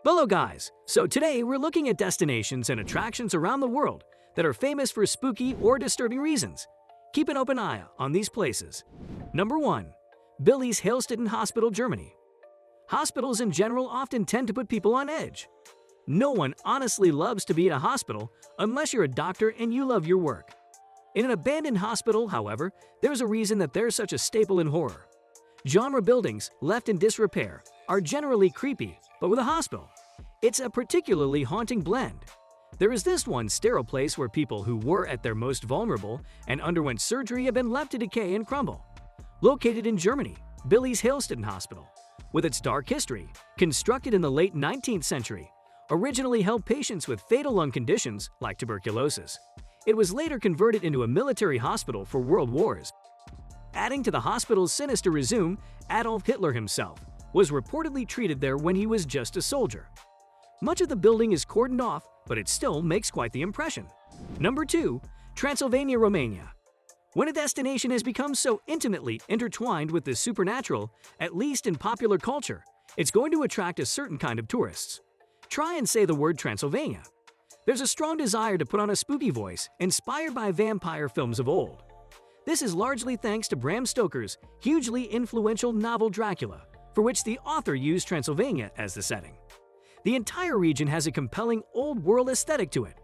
Hello guys! So today we're looking at destinations and attractions around the world that are famous for spooky or disturbing reasons. Keep an open eye on these places. Number 1. Billy's Heilstätten Hospital, Germany. Hospitals in general often tend to put people on edge. No one honestly loves to be in a hospital unless you're a doctor and you love your work. In an abandoned hospital, however, there's a reason that they're such a staple in horror. Genre buildings left in disrepair are generally creepy, but with a hospital, it's a particularly haunting blend. There is this one sterile place where people who were at their most vulnerable and underwent surgery have been left to decay and crumble. Located in Germany, Billy's Heilstätten Hospital, with its dark history, constructed in the late 19th century, originally held patients with fatal lung conditions like tuberculosis. It was later converted into a military hospital for world wars. Adding to the hospital's sinister resume, Adolf Hitler himself was reportedly treated there when he was just a soldier. Much of the building is cordoned off, but it still makes quite the impression. Number 2. Transylvania, Romania. When a destination has become so intimately intertwined with the supernatural, at least in popular culture, it's going to attract a certain kind of tourists. Try and say the word Transylvania. There's a strong desire to put on a spooky voice inspired by vampire films of old. This is largely thanks to Bram Stoker's hugely influential novel Dracula, for which the author used Transylvania as the setting. The entire region has a compelling old-world aesthetic to it.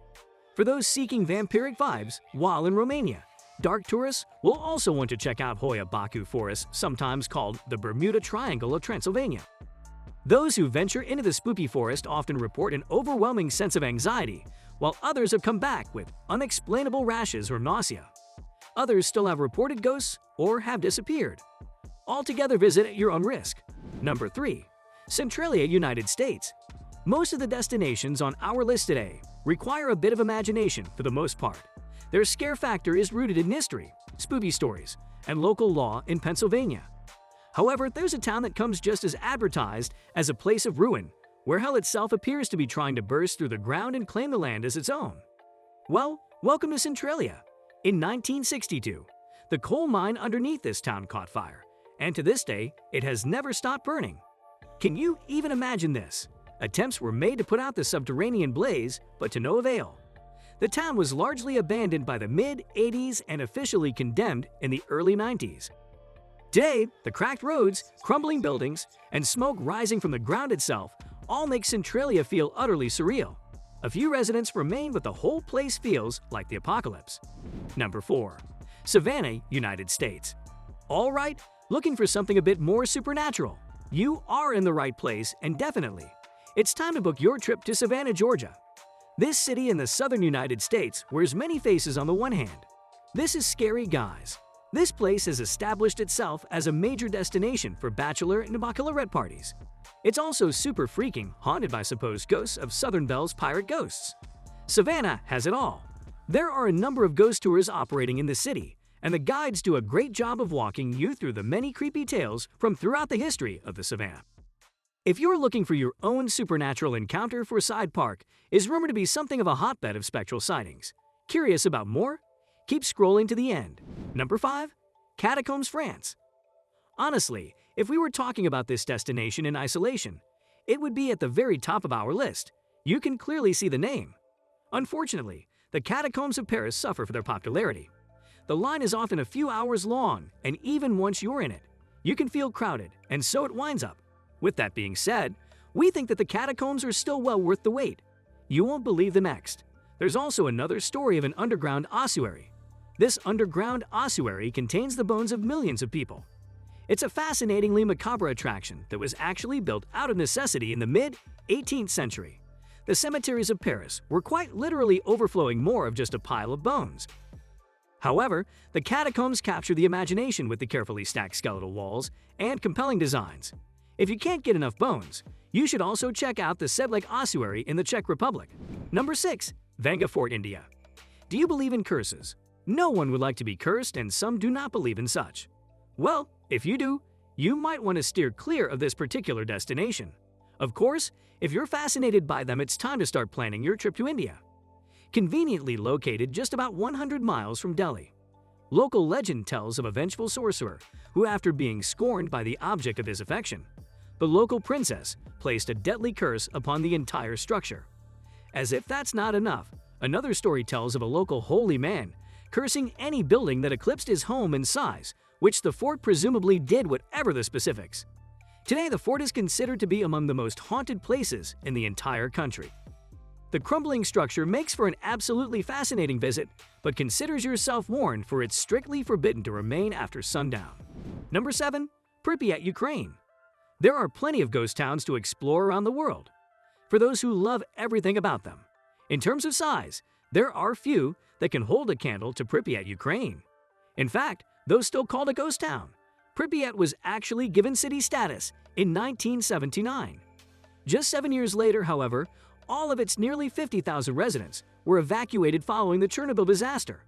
For those seeking vampiric vibes while in Romania, dark tourists will also want to check out Hoia Baku Forest, sometimes called the Bermuda Triangle of Transylvania. Those who venture into the spooky forest often report an overwhelming sense of anxiety, while others have come back with unexplainable rashes or nausea. Others still have reported ghosts or have disappeared. Altogether, visit at your own risk. Number 3. Centralia, United States. Most of the destinations on our list today require a bit of imagination for the most part. Their scare factor is rooted in history, spooky stories, and local law in Pennsylvania. However, there's a town that comes just as advertised as a place of ruin, where hell itself appears to be trying to burst through the ground and claim the land as its own. Well, welcome to Centralia. In 1962, the coal mine underneath this town caught fire, and to this day, it has never stopped burning. Can you even imagine this? Attempts were made to put out the subterranean blaze, but to no avail. The town was largely abandoned by the mid-80s and officially condemned in the early 90s. Today, the cracked roads, crumbling buildings, and smoke rising from the ground itself all make Centralia feel utterly surreal. A few residents remain, but the whole place feels like the apocalypse. Number 4. Savannah, United States. All right, looking for something a bit more supernatural? You are in the right place, and definitely, it's time to book your trip to Savannah, Georgia. This city in the southern United States wears many faces on the one hand. This is scary, guys. This place has established itself as a major destination for bachelor and bachelorette parties. It's also super freaking, haunted by supposed ghosts of Southern Belle's pirate ghosts. Savannah has it all. There are a number of ghost tours operating in the city, and the guides do a great job of walking you through the many creepy tales from throughout the history of the Savannah. If you're looking for your own supernatural encounter, Forsyth Park is rumored to be something of a hotbed of spectral sightings. Curious about more? Keep scrolling to the end. Number 5. Catacombs, France. Honestly, if we were talking about this destination in isolation, it would be at the very top of our list. You can clearly see the name. Unfortunately, the Catacombs of Paris suffer for their popularity. The line is often a few hours long, and even once you're in it, you can feel crowded, and so it winds up. With that being said, we think that the catacombs are still well worth the wait. You won't believe the next. There's also another story of an underground ossuary. This underground ossuary contains the bones of millions of people. It's a fascinatingly macabre attraction that was actually built out of necessity in the mid-18th century. The cemeteries of Paris were quite literally overflowing more of just a pile of bones. However, the catacombs capture the imagination with the carefully stacked skeletal walls and compelling designs. If you can't get enough bones, you should also check out the Sedlec Ossuary in the Czech Republic. Number 6. Vanga Fort, India. Do you believe in curses? No one would like to be cursed, and some do not believe in such. Well, if you do, you might want to steer clear of this particular destination. Of course, if you're fascinated by them, it's time to start planning your trip to India. Conveniently located just about 100 miles from Delhi, local legend tells of a vengeful sorcerer who, after being scorned by the object of his affection, the local princess placed a deadly curse upon the entire structure. As if that's not enough, another story tells of a local holy man cursing any building that eclipsed his home in size, which the fort presumably did, whatever the specifics. Today, the fort is considered to be among the most haunted places in the entire country. The crumbling structure makes for an absolutely fascinating visit, but considers yourself warned, for it's strictly forbidden to remain after sundown. Number 7. Pripyat, Ukraine. There are plenty of ghost towns to explore around the world, for those who love everything about them. In terms of size, there are few that can hold a candle to Pripyat, Ukraine. In fact, though still called a ghost town, Pripyat was actually given city status in 1979. Just 7 years later, however, all of its nearly 50,000 residents were evacuated following the Chernobyl disaster.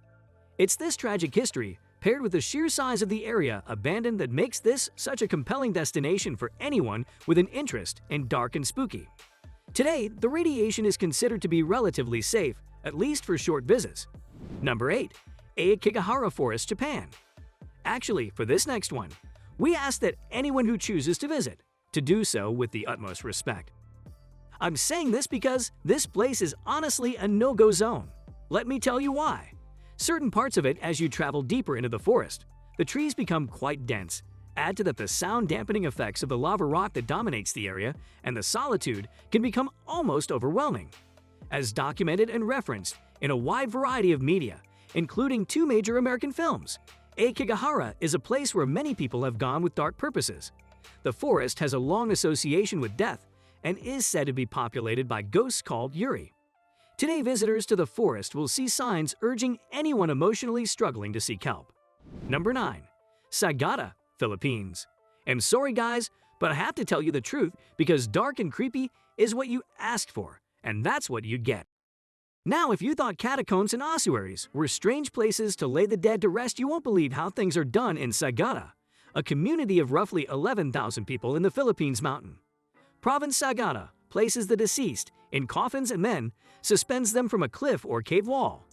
It's this tragic history, paired with the sheer size of the area abandoned, that makes this such a compelling destination for anyone with an interest in dark and spooky. Today, the radiation is considered to be relatively safe, at least for short visits. Number 8. Aokigahara Forest, Japan. Actually, for this next one, we ask that anyone who chooses to visit to do so with the utmost respect. I'm saying this because this place is honestly a no-go zone. Let me tell you why. Certain parts of it, as you travel deeper into the forest, the trees become quite dense. Add to that the sound-dampening effects of the lava rock that dominates the area, and the solitude can become almost overwhelming. As documented and referenced in a wide variety of media, including 2 major American films, Aokigahara is a place where many people have gone with dark purposes. The forest has a long association with death and is said to be populated by ghosts called Yuri. Today, visitors to the forest will see signs urging anyone emotionally struggling to seek help. Number 9. Sagada, Philippines. I'm sorry guys, but I have to tell you the truth, because dark and creepy is what you asked for, and that's what you get. Now, if you thought catacombs and ossuaries were strange places to lay the dead to rest, you won't believe how things are done in Sagada, a community of roughly 11,000 people in the Philippines mountain. Province Sagada places the deceased in coffins and then suspends them from a cliff or cave wall.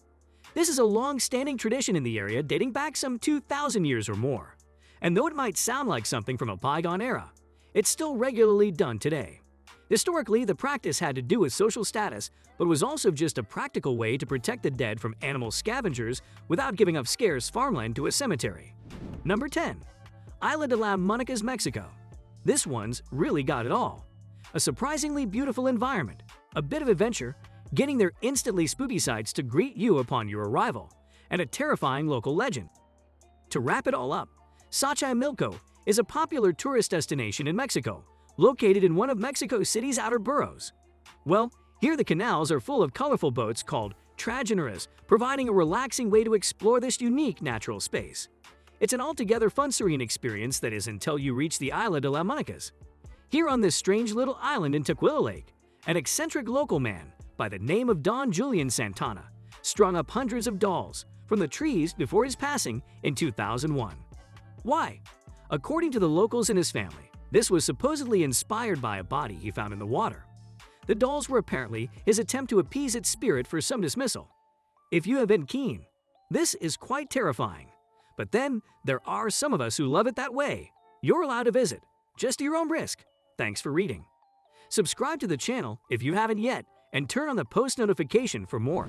This is a long-standing tradition in the area, dating back some 2,000 years or more. And though it might sound like something from a bygone era, it's still regularly done today. Historically, the practice had to do with social status, but was also just a practical way to protect the dead from animal scavengers without giving up scarce farmland to a cemetery. Number 10. Isla de las Monicas, Mexico. This one's really got it all. A surprisingly beautiful environment, a bit of adventure, getting there instantly spooky sights to greet you upon your arrival, and a terrifying local legend. To wrap it all up, Xochimilco is a popular tourist destination in Mexico, located in one of Mexico City's outer boroughs. Well, here the canals are full of colorful boats called trajineras, providing a relaxing way to explore this unique natural space. It's an altogether fun, serene experience that is until you reach the Isla de las Monicas. Here on this strange little island in Tequila Lake, an eccentric local man by the name of Don Julian Santana strung up hundreds of dolls from the trees before his passing in 2001. Why? According to the locals and his family, this was supposedly inspired by a body he found in the water. The dolls were apparently his attempt to appease its spirit for some dismissal. If you have been keen, this is quite terrifying. But then, there are some of us who love it that way. You're allowed to visit, just at your own risk. Thanks for reading. Subscribe to the channel if you haven't yet, and turn on the post notification for more.